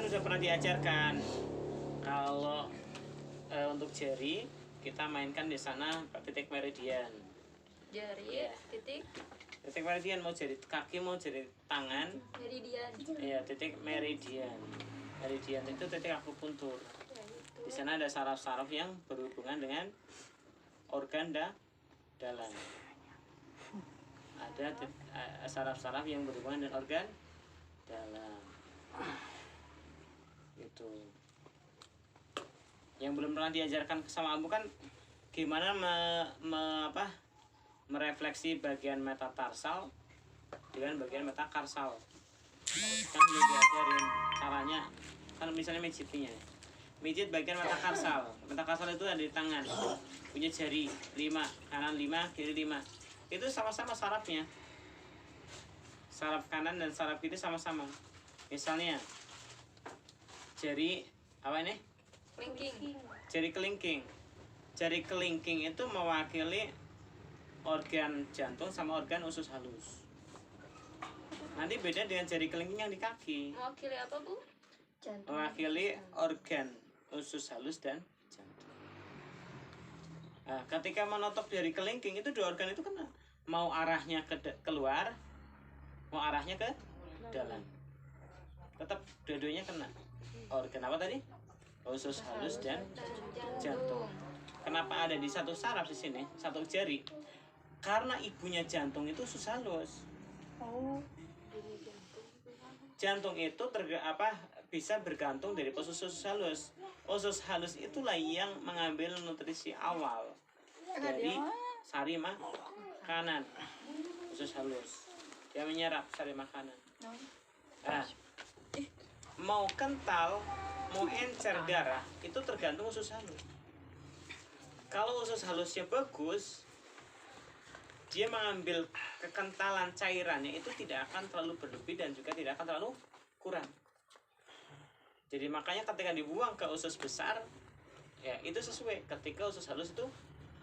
sudah pernah diajarkan kalau untuk jari kita mainkan di sana titik meridian. Jari, titik meridian, mau jari kaki mau jari tangan. meridian. Iya, titik meridian. Meridian itu titik akupuntur. Di sana ada saraf-saraf yang berhubungan dengan organ dalam. Ada saraf-saraf yang berhubungan dengan organ dalam. Gitu. Yang belum pernah diajarkan sama Abu kan gimana merefleksi bagian metatarsal dengan bagian metakarsal. Kan belum diajarin caranya. Kan misalnya mijit bagian metakarsal. Metakarsal itu ada di tangan, punya jari 5, kanan 5, kiri 5. Itu sama-sama sarafnya. Saraf kanan dan saraf kiri sama-sama. Misalnya jari apa ini? Kelingking. Jari kelingking. Jari kelingking itu mewakili organ jantung sama organ usus halus. Nanti beda dengan jari kelingking yang di kaki. Mewakili apa, Bu? Jantung. Mewakili organ usus halus dan jantung. Nah, ketika menotok jari kelingking itu dua organ itu kena. Mau arahnya keluar, mau arahnya ke dalam. Tetap dua-duanya kena. Organ apa tadi? Usus halus dan jantung. Kenapa ada di satu saraf di sini, satu jari? Karena ibunya jantung itu usus halus. Oh. Jantung itu bisa bergantung dari usus halus. Usus halus itulah yang mengambil nutrisi awal dari sari makanan. Usus halus yang menyerap sari makanan. Nah, mau kental, mau encer darah itu tergantung usus halus. Kalau usus halusnya bagus, dia mengambil kekentalan cairannya itu tidak akan terlalu berlebih dan juga tidak akan terlalu kurang. Jadi makanya ketika dibuang ke usus besar, ya itu sesuai. Ketika usus halus itu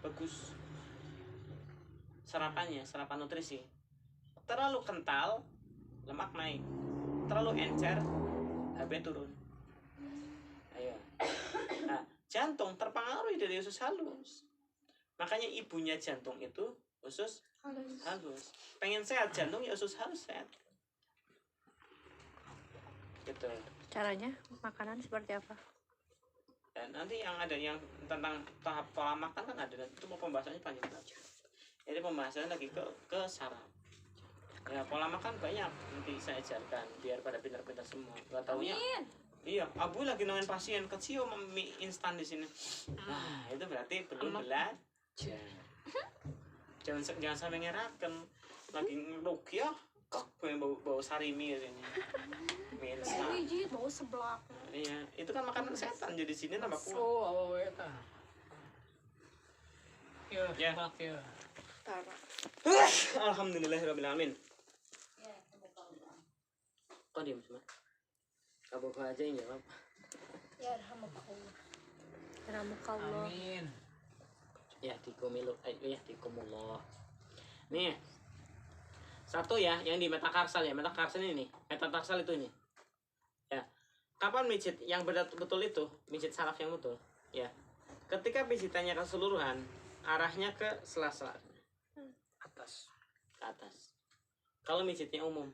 bagus serapannya, serapan nutrisi. Terlalu kental, lemak naik. Terlalu encer, HB turun. Ayo. Nah, jantung terpengaruh dari usus halus. Makanya ibunya jantung itu usus halus. Pengen sehat jantung ya usus halus sehat. Gitu. Caranya makanan seperti apa? Dan nanti yang ada yang tentang tahap pola makan kan ada, itu mau pembahasannya panjang banget. Jadi pembahasannya lagi ke saraf. Ya pola makan banyak nanti saya ajarkan biar pada pintar-pintar semua. Gak taunya. Iya, Abu lagi nemuin pasien kecil mie instan di sini. Nah, itu berarti belum belajar. Jangan sampai ngeraken lagi ngerukyah kok bau sari mie ini. Mie instan. Biji bau seblak. Iya, itu kan makanan setan jadi sini tambah kuat. Oh, eta. Ya. Alhamdulillahirabbil alamin. Kok diam semua? Abu aja yang jawab. Ya rahmatullah. Rahmatullah. Amin. Ya dikumullah. Nih. Satu ya, yang di metakarsal ya. Metakarsal ini nih. Metatarsal itu ini. Ya. Kapan mijit yang betul itu? Mijit saraf yang betul. Ya. Ketika pijitannya keseluruhan, arahnya ke sela-sela Atas. ke atas. Kalau mijitnya umum.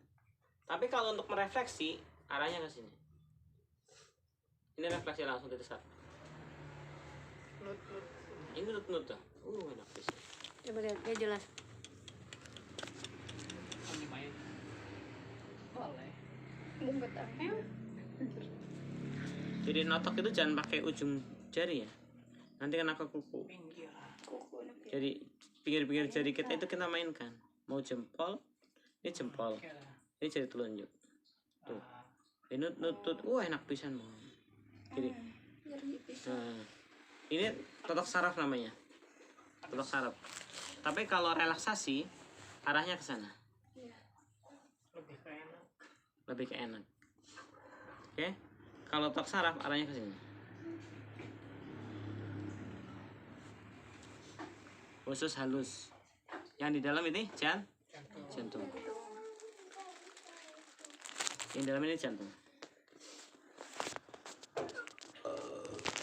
Tapi kalau untuk merefleksi, arahnya ke sini. Ini refleksi langsung dari saraf. Ini nut tuh. Enak bisa. Coba lihat, dia jelas. Ini main. Boleh. Mumpet Jadi notok itu jangan pakai ujung jari ya. Nanti kena ke kuku. Pinggir. Jadi pinggir-pinggir jari kita itu kita mainkan. Mau jempol, ini jempol. Ini jari telunjuk. Tuh. Ini nutut. Enak pisan mau. Jadi. Nah, ini totok saraf namanya. Totok saraf. Tapi kalau relaksasi arahnya ke sana. Lebih ke enak. Oke. Kalau totok saraf arahnya ke sini. Usus halus. Yang di dalam ini jantung. Yang di dalam ini jantung.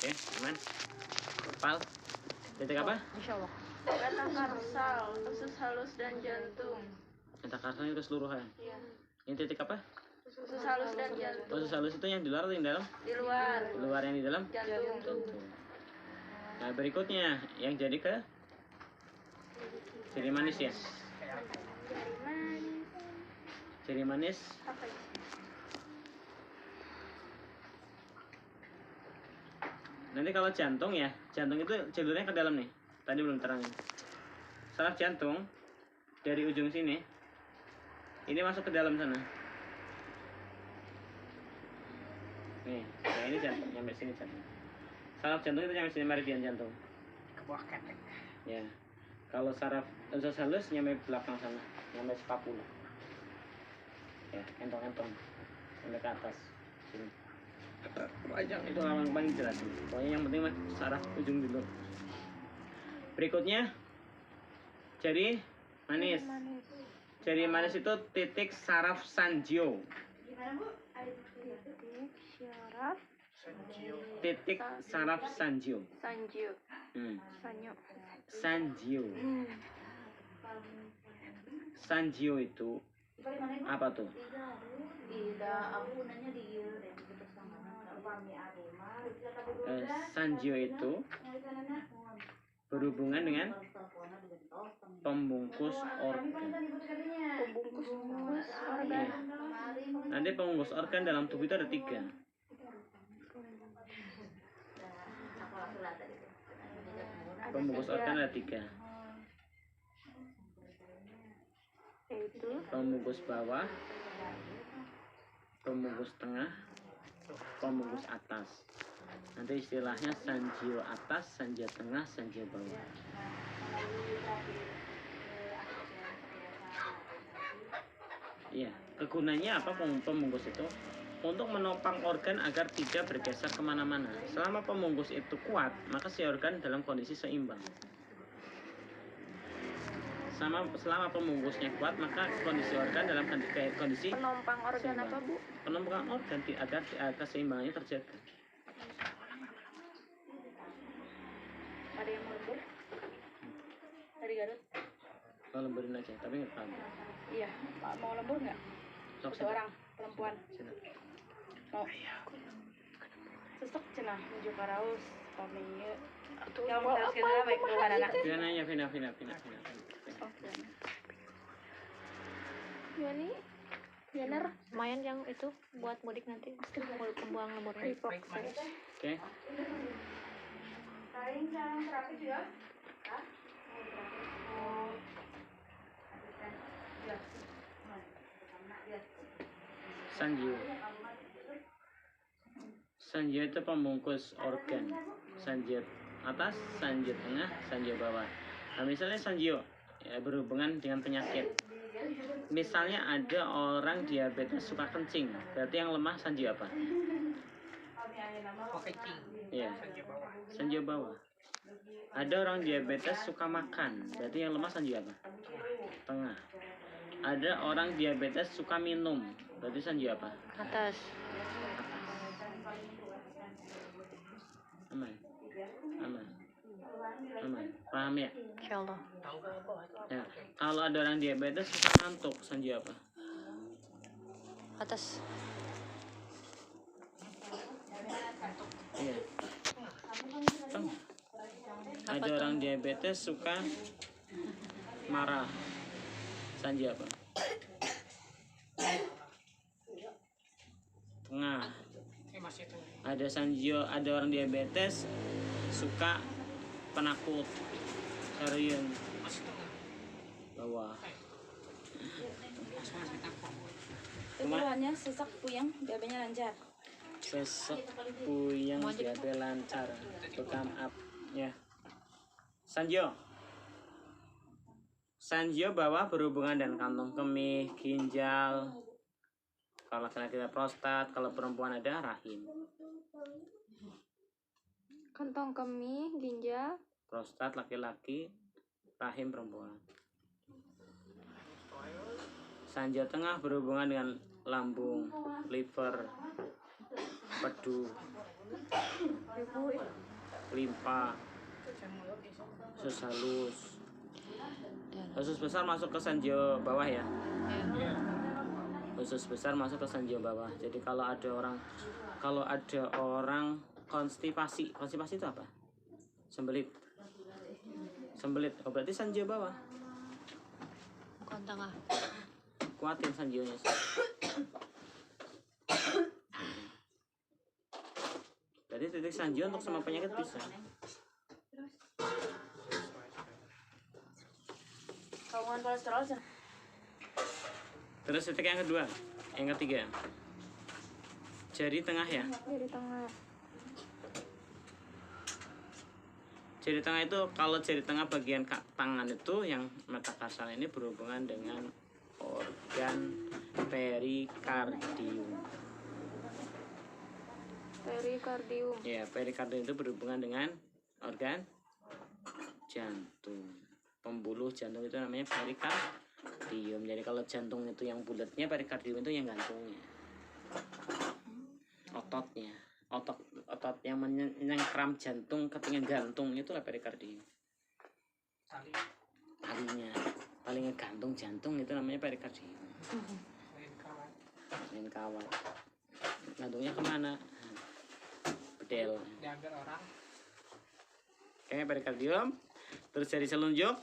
Oke, aman. Kepal. Titik apa? Insya Allah. Metakarsal, usus halus dan jantung. Metakarsal itu keseluruhan. Iya. Ini titik apa? Usus halus dan jantung. Usus halus itu yang di luar atau yang di dalam? Di luar. Di luar, yang di dalam? Jantung. Jantung. Nah, berikutnya yang jadi ke ciri manis ya. Ciri manis Apa ya? nanti kalau jantung ya, jantung itu jalurnya ke dalam nih. Tadi belum terangin. Saraf jantung dari ujung sini ini masuk ke dalam sana. Nih, nah ini jantung, nyampe sini jantung. Saraf jantung itu nyampe sini, meridian jantung. Ke bawah ketek. Ya. Kalau saraf usus halus nyampe belakang sana, nyampe skapula. Ya, entong-entong sampai ke atas sini. Panjang itu yang paling jelas. Pokoknya yang penting mah saraf ujung dulu. Berikutnya jari manis. Jari manis itu titik saraf Sanjiao. Syaraf. Titik saraf Sanjiao. Sanjiu. Sanyo. Sanjiao. Sanjiao itu apa tuh? Sanjiao itu berhubungan dengan pembungkus organ. Pembungkus organ. Nanti pembungkus organ dalam tubuh itu ada 3. Pembungkus organ ada 3. Yaitu Pembungkus bawah, pembungkus tengah, pembungkus atas. Nanti istilahnya Sanjiao atas, Sanjiao tengah, Sanjiao bawah. Iya, kegunaannya apa pembungkus itu? Untuk menopang organ agar tidak bergeser kemana-mana. Selama pembungkus itu kuat, maka si organ dalam kondisi seimbang. Selama pembungkusnya kuat, maka kondisi organ dalam kondisi penompang organ seimbang. apa, Bu? Penumpukan organ agar keseimbangannya terjaga. Ada yang mau lembur? Dari Garut? Kalau lemburin aja, tapi nggak paham. Iya, mau lembur nggak? Sok Satu orang perempuan. sini. Mau? Sesek cenah menuju karaus kami. Yang mau harus kita baik keluhan anak. Vina aja, Vina. Oke. Yani. Yaner. Lumayan yang itu buat mudik nanti. Pembuang lemburnya. Oke. Sanjiao. Sanjiao itu pembungkus organ. Sanjiao atas, Sanjiao tengah, Sanjiao bawah. Nah, misalnya Sanjiao ya, berhubungan dengan penyakit. Misalnya ada orang diabetes suka kencing, berarti yang lemah Sanjiao apa? Oh, kencing. Iya, Sanjiao bawah. Sanjiao bawah. Ada orang diabetes suka makan, berarti yang lemah Sanjiao apa? Tengah. Ada orang diabetes suka minum, berarti Sanjiao apa? Atas. Aman. Paham ya? Insya Allah. Tahu kan? Ya. Kalau ada orang diabetes suka ngantuk, Sanjiao apa? Atas. Iya. Tengah. Ada orang diabetes suka marah, Sanjiao apa? Tengah. Ini masih itu. Ada Sanjiao, ada orang diabetes suka penakut, Sarian Masih tengah. bawah. Masih takut. Keluhannya sesak puyeng, BAB-nya lancar. Sesek puyeng BAB lancar, bekam up ya. Sanjiao bawah berhubungan dengan kantong kemih, ginjal. Kalau laki-laki ada prostat, kalau perempuan ada rahim. Kantong kemih, ginjal. Prostat laki-laki, rahim perempuan. Sanjiao tengah berhubungan dengan lambung, liver, pedu, limpa, usus halus. Usus besar masuk ke sanjio bawah ya. Usus besar masuk ke sanjio bawah. Jadi kalau ada orang konstipasi itu apa? Sembelit. Oh, berarti sanjio bawah. Bukan tengah. Kuatin sanjionya. Jadi titik sanjio untuk semua penyakit bisa. Kalau kolesterol sih. Terus titik yang kedua, yang ketiga, jari tengah ya. Jari tengah. Jari tengah itu, kalau jari tengah bagian tangan itu yang metatarsal ini berhubungan dengan organ perikardium. Perikardium. Ya, perikardium itu berhubungan dengan organ jantung. Pembuluh jantung itu namanya perikardium. Jadi kalau jantung itu yang bulatnya, perikardium itu yang gantungnya. Ototnya, otot yang menyengkram jantung ketika gantung itu perikardium. Talinya gantung jantung itu namanya perikardium. Main kawat. Gantungnya kemana? Bedel. Diambil orang. Oke, perikardium. Terus jari telunjuk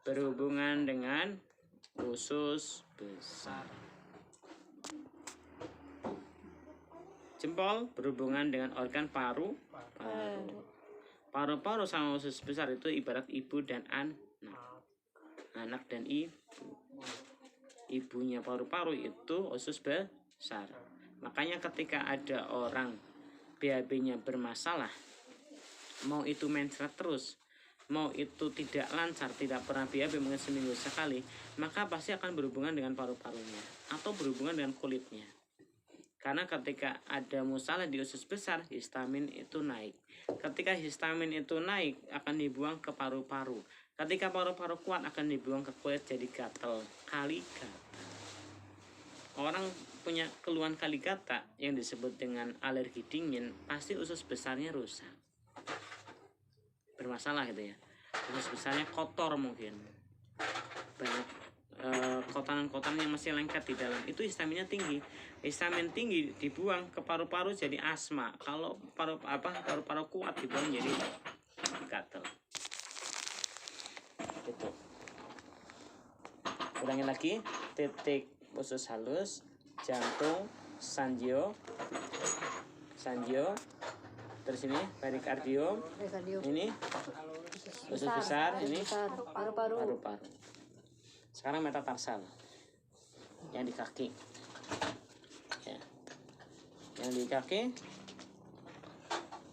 berhubungan dengan usus besar. Jempol berhubungan dengan organ paru-paru. Paru-paru sama usus besar itu ibarat ibu dan anak dan ibu. Ibunya paru-paru itu usus besar. Makanya ketika ada orang BAB-nya bermasalah, mau itu mencret terus, mau itu tidak lancar, tidak pernah BAB mungkin seminggu sekali, maka pasti akan berhubungan dengan paru-parunya atau berhubungan dengan kulitnya. Karena ketika ada masalah di usus besar, histamin itu naik. Ketika histamin itu naik, akan dibuang ke paru-paru. Ketika paru-paru kuat, akan dibuang ke kulit, jadi gatel, kali gatal. Orang punya keluhan kali gata yang disebut dengan alergi dingin, pasti usus besarnya rusak, bermasalah gitu ya. Usus besarnya kotor, mungkin banyak kotoran-kotoran yang masih lengket di dalam, itu histaminnya tinggi. Histamin tinggi dibuang ke paru-paru jadi asma. Kalau paru-paru kuat dibuang jadi gatal. Gitu. Ulangi lagi, titik usus halus, jantung, sanjio, terus ini perikardium, ini usus besar, ini paru-paru. Sekarang metatarsal, yang di kaki, ya. Yang di kaki.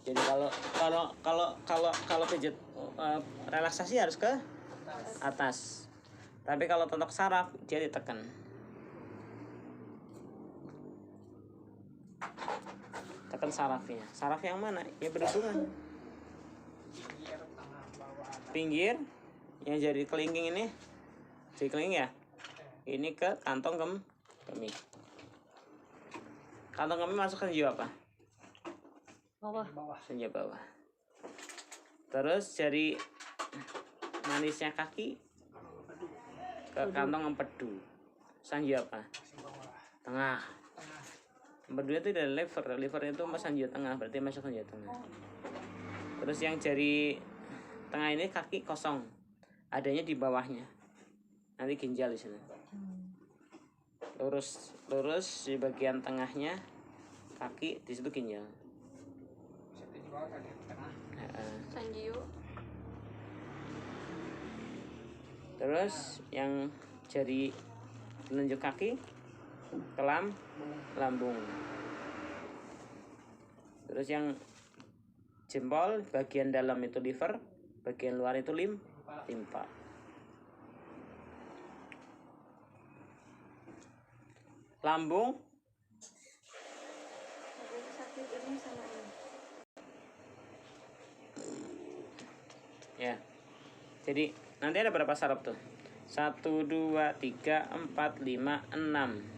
Jadi kalau pijat relaksasi harus ke atas. Tapi kalau tontok saraf dia ditekan. Tekan sarafnya. Saraf yang mana? Ya berhubungan. Pinggir yang jadi kelingking ini. Jadi kelingking ya. Ini ke kantong kemih. Kantong kemih masuk ke jiwa apa? Senja bawah. Terus jari manisnya kaki ke kantong empedu. Sanjio apa? Tengah. Empedu itu dari liver itu sanjio tengah, berarti masuk sanjio tengah. Terus yang jari tengah ini kaki kosong, adanya di bawahnya. Nanti ginjal di sini. Lurus di bagian tengahnya kaki, di situ ginjal. Sanjio. Terus yang jari telunjuk kaki ke lambung. Terus yang jempol bagian dalam itu liver, bagian luar itu limpa. Lambung ya. Jadi nanti ada berapa saraf tuh? 1, 2, 3, 4, 5, 6.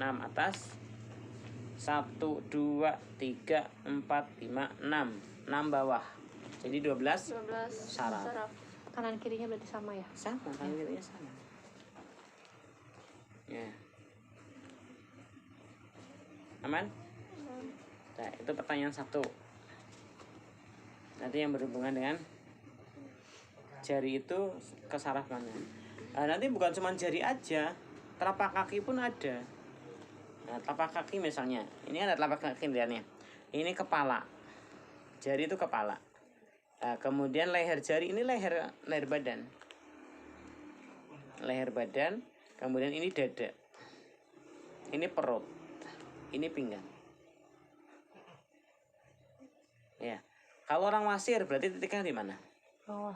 6 atas, 1, 2, 3, 4, 5, 6 bawah. Jadi 12 12 saraf. Kanan kirinya berarti sama ya? Sama, kan kirinya sama. Ya. Aman? Nah, itu pertanyaan 1. Nanti yang berhubungan dengan jari itu ke saraf mana. Nah, nanti bukan cuma jari aja, telapak kaki pun ada. Nah, telapak kaki misalnya, ini ada telapak kaki lihatnya. Ini kepala. Jari itu kepala. Nah, kemudian leher jari ini leher badan. Leher badan, kemudian ini dada. Ini perut. Ini pinggang. Ya. Kalau orang wasir berarti titiknya di mana? Bawah.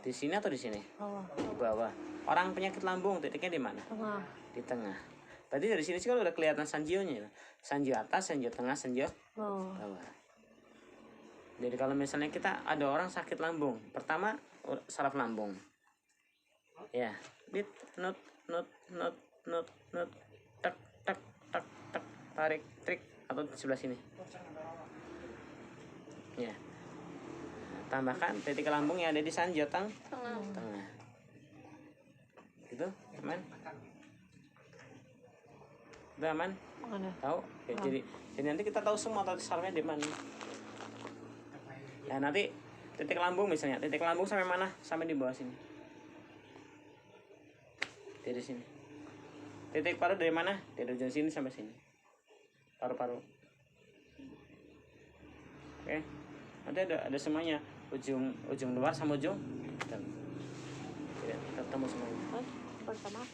Di sini atau di sini? Bawah. Di bawah. Orang penyakit lambung titiknya di mana? Tengah. Di tengah. Berarti dari sini sih kalau udah kelihatan sanjionya. Sanjio atas, sanjio tengah, sanjio Bawah. bawah. Jadi kalau misalnya kita ada orang sakit lambung, pertama saraf lambung. Ya, bit, nut, tak, tarik, trik, atau di sebelah sini. Ya. Tambahkan titik lambung yang ada di sanjio tengah. Gitu, aman? Itu aman? Mana? Tahu? Ya, jadi nanti kita tahu semua titik sarafnya di mana. Nah, nanti titik lambung misalnya, titik lambung sampai mana? Sampai di bawah sini. Dari sini. Titik paru dari mana? Dari ujung sini sampai sini. Paru-paru. Oke. Nanti ada semuanya. Ujung luar sama ujung dalam. Ketemu semuanya. Bersama.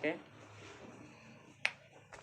Oke.